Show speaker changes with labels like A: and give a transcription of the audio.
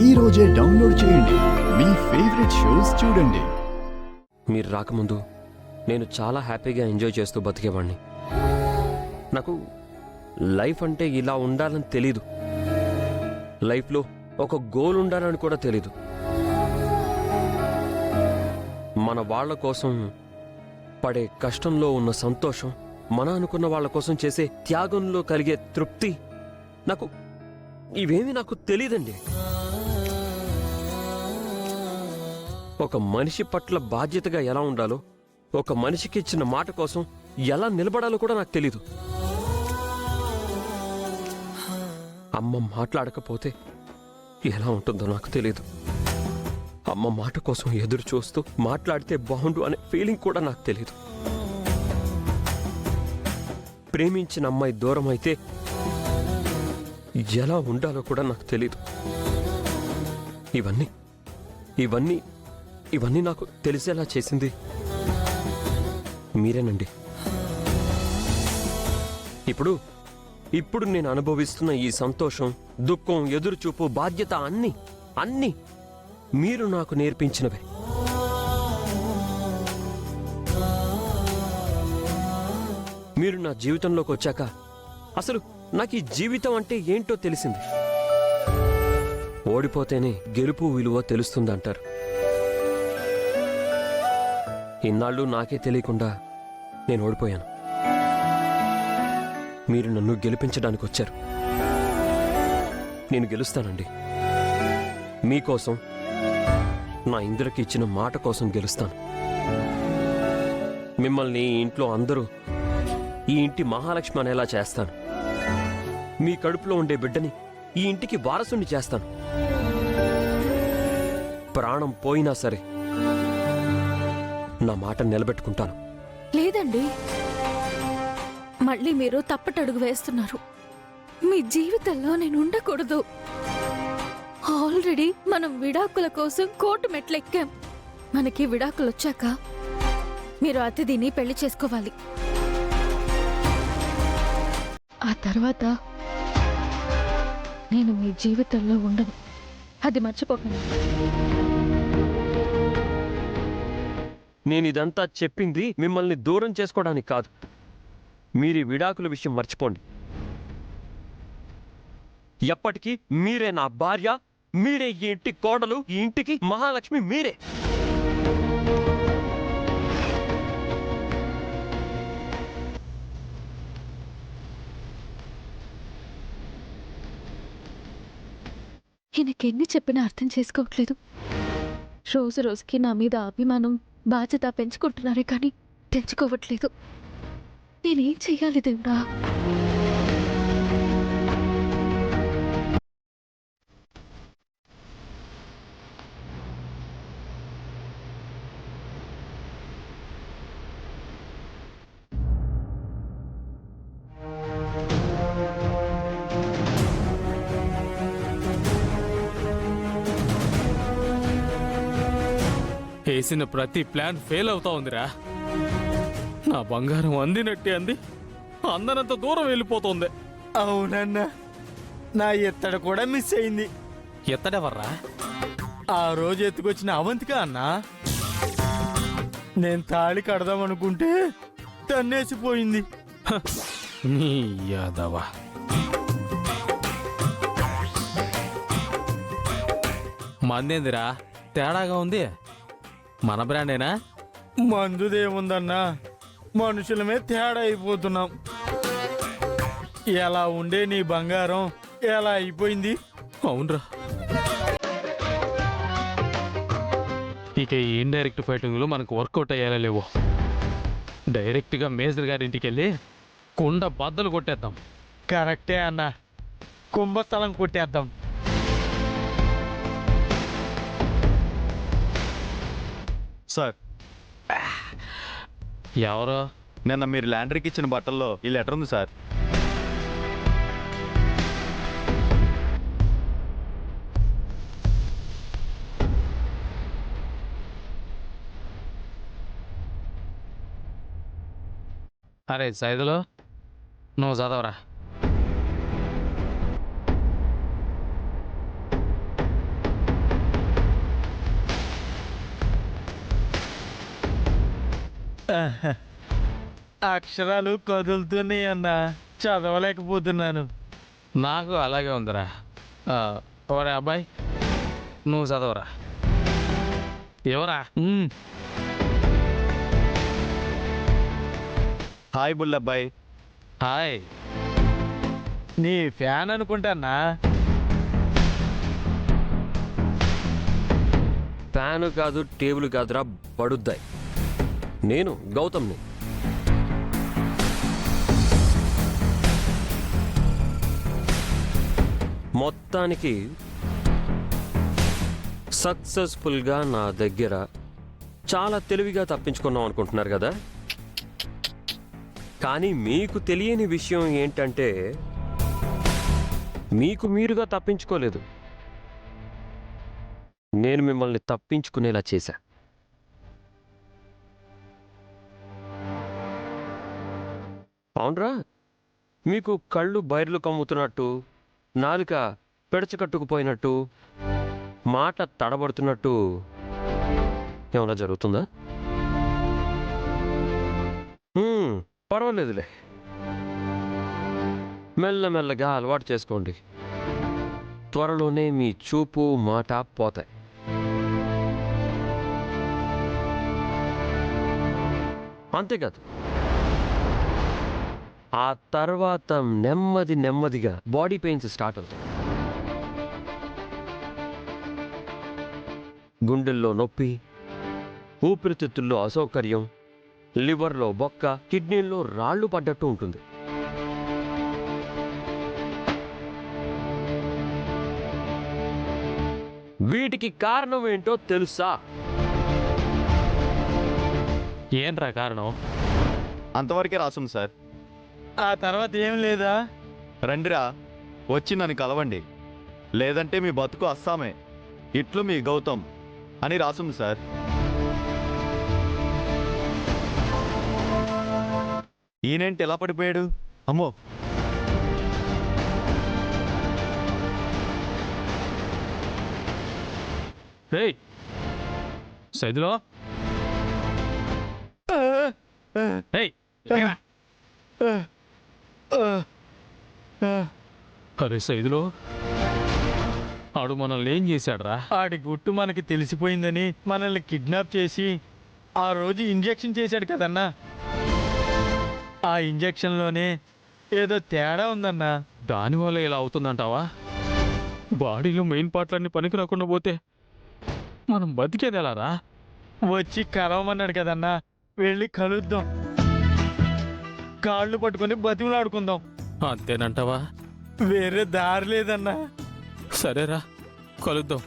A: ఈ రోజే డౌన్లోడ్ చేయండి. మీ ఫేవరెట్ షోస్ చూడండి.
B: మీరు రాకముందు నేను చాలా హ్యాపీగా ఎంజాయ్ చేస్తూ బతికేవాడిని. నాకు లైఫ్ అంటే ఇలా ఉండాలని తెలీదు. లైఫ్లో ఒక గోల్ ఉండాలని కూడా తెలీదు. మన వాళ్ళ కోసం పడే కష్టంలో ఉన్న సంతోషం, మన అనుకున్న వాళ్ళ కోసం చేసే త్యాగంలో కలిగే తృప్తి, ఇవేమీ నాకు తెలీదండి. ఒక మనిషి పట్ల బాధ్యతగా ఎలా ఉండాలో, ఒక మనిషికి ఇచ్చిన మాట కోసం ఎలా నిలబడాలో కూడా నాకు తెలీదు. అమ్మ మాట్లాడకపోతే ఎలా ఉంటుందో నాకు తెలీదు. అమ్మ మాట కోసం ఎదురు చూస్తూ మాట్లాడితే బాగుండు అనే ఫీలింగ్ కూడా నాకు తెలీదు. ప్రేమించిన అమ్మాయి దూరం అయితే ఎలా ఉండాలో కూడా నాకు తెలీదు. ఇవన్నీ ఇవన్నీ ఇవన్నీ నాకు తెలిసేలా చేసింది మీరేనండి. ఇప్పుడు నేను అనుభవిస్తున్న ఈ సంతోషం, దుఃఖం, ఎదురుచూపు, బాధ్యత అన్నీ మీరు నాకు నేర్పించినవే. మీరు నా జీవితంలోకి వచ్చాక అసలు నాకు ఈ జీవితం అంటే ఏంటో తెలిసింది. ఓడిపోతేనే గెలుపు విలువ తెలుస్తుందంటారు. ఇన్నాళ్ళు నాకే తెలియకుండా నేను ఓడిపోయాను. మీరు నన్ను గెలిపించడానికి వచ్చారు. నేను గెలుస్తానండి. మీకోసం, నా ఇంద్రకి ఇచ్చిన మాట కోసం గెలుస్తాను. మిమ్మల్ని ఈ ఇంట్లో అందరూ ఈ ఇంటి మహాలక్ష్మి అనేలా చేస్తాను. మీ కడుపులో ఉండే బిడ్డని ఈ ఇంటికి వారసుని చేస్తాను. ప్రాణం పోయినా సరే నా మాట నిలబెట్టుకుంటాను.
C: లేదండి, మళ్ళీ మీరు తప్పటడుగు వేస్తున్నారు. మీ జీవితంలో నేను ఉండకూడదు. ఆల్రెడీ మనం విడాకుల కోసం కోర్టు మెట్లెక్కాం. మనకి విడాకులు వచ్చాక మీరు అతిథిని పెళ్లి చేసుకోవాలి. ఆ తర్వాత నేను మీ జీవితంలో ఉండను. అది మర్చిపోకండి.
B: నేను ఇదంతా చెప్పింది మిమ్మల్ని దూరం చేసుకోవడానికి కాదు. మీరు ఈ విడాకుల విషయం మర్చిపోండి. ఎప్పటికీ మీరే నా భార్య, మీరే ఈ ఇంటి కోడలు, ఈ ఇంటికి మహాలక్ష్మి మీరే.
C: ఈయనకెన్ని చెప్పినా అర్థం చేసుకోవట్లేదు. రోజు రోజుకి నా మీద అభిమానం, బాధ్యత పెంచుకుంటున్నారే కానీ తెంచుకోవట్లేదు. నేనేం చెయ్యాలి దేవుడా?
D: వేసిన ప్రతి ప్లాన్ ఫెయిల్ అవుతా ఉందిరా. నా బంగారం అందినట్టే అందనంత దూరం వెళ్ళిపోతుంది.
E: అవునన్నా, నా ఎత్తడ కూడా మిస్ అయింది.
D: ఎత్తడెవర్రా?
E: ఆ రోజు ఎత్తుకొచ్చిన అవంతిక అన్నా. నేను తాళి కడదామనుకుంటే తన్నేసిపోయింది.
D: నీ యాదవా. మందేందిరా తేడాగా ఉంది? మన బ్రాండేనా?
E: మందుదేముందన్నా, మనుషులమే తేడా అయిపోతున్నాం. ఎలా ఉండే నీ బంగారం ఎలా అయిపోయింది?
D: అవునరా. ఇక ఈ ఇండైరెక్ట్ ఫైటింగ్లు మనకు వర్కౌట్ అయ్యేలా లేవు. డైరెక్ట్గా మేజర్ గారి ఇంటికి వెళ్ళి కుండ బద్దలు కొట్టేద్దాం.
E: కరెక్టే అన్నా, కుంభస్థలం కొట్టేద్దాం.
F: సార్,
D: ఎవరో
F: నిన్న మీరు ల్యాండరీకి ఇచ్చిన బట్టల్లో ఈ లెటర్ ఉంది సార్.
D: అరే సైదులో నువ్వు చదవరా.
E: అక్షరాలు కదులుతున్నాయి అన్న, చదవలేకపోతున్నాను.
D: నాకు అలాగే ఉందిరా. ఓరే అబ్బాయి, నువ్వు చదవరా. ఎవరా?
F: హాయ్ బుల్లబ్బాయ్.
D: హాయ్.
E: నీ ఫ్యాన్ అనుకుంటానా?
B: ఫ్యాను కాదు, టేబుల్ కాదురా పడుద్దాయి. నేను గౌతమ్ని. మొత్తానికి సక్సెస్ఫుల్గా నా దగ్గర చాలా తెలివిగా తప్పించుకున్నాం అనుకుంటున్నారు కదా. కానీ మీకు తెలియని విషయం ఏంటంటే మీకు మీరుగా తప్పించుకోలేదు, నేను మిమ్మల్ని తప్పించుకునేలా చేశా. అవునరా, మీకు కళ్ళు బైర్లు కమ్ముతున్నట్టు, నాలుక పెడచకట్టుకుపోయినట్టు, మాట తడబడుతున్నట్టు ఏమైనా జరుగుతుందా? పర్వాలేదులే, మెల్లమెల్లగా అలవాటు చేసుకోండి. త్వరలోనే మీ చూపు మాట పోతాయి. అంతేకాదు, ఆ తర్వాత నెమ్మదిగా బాడీ పెయిన్స్ స్టార్ట్ అవుతాయి. గుండెల్లో నొప్పి, ఊపిరితిత్తుల్లో అసౌకర్యం, లివర్లో బొక్క, కిడ్నీల్లో రాళ్ళు పడ్డట్టు ఉంటుంది. వీటికి కారణం ఏంటో తెలుసా?
D: ఏంట్రా కారణం?
F: అంతవరకే రాసుంది సార్.
E: ఆ తర్వాత ఏం లేదా?
F: రండిరా, వచ్చి నన్ను కలవండి, లేదంటే మీ బతుకు అస్సామే, ఇట్లు మీ గౌతమ్ అని రాసుంది సార్. ఈయనేంటి ఎలా పడిపోయాడు? అమ్మో,
D: రేయ్ సైదులో. రేయ్ లేరా. అరే సైదులో, ఆడు మనల్ని ఏం చేశాడురా?
E: ఆడి గుట్టు మనకి తెలిసిపోయిందని మనల్ని కిడ్నాప్ చేసి ఆ రోజు ఇంజెక్షన్ చేశాడు కదన్నా. ఆ ఇంజెక్షన్లోనే ఏదో తేడా ఉందన్నా.
D: దానివల్ల ఇలా అవుతుందంటావా? బాడీలో మెయిన్ పార్ట్లన్నీ పనికి రాకుండా పోతే మనం బతికేది ఎలారా?
E: వచ్చి కలవమన్నాడు కదన్నా, వెళ్ళి కలుద్దాం, కాళ్ళు పట్టుకొని బతిమలాడుకుందాం.
D: అంతేనంటావా?
E: వేరే దారి లేదన్నా.
D: సరేరా, కలుద్దాం.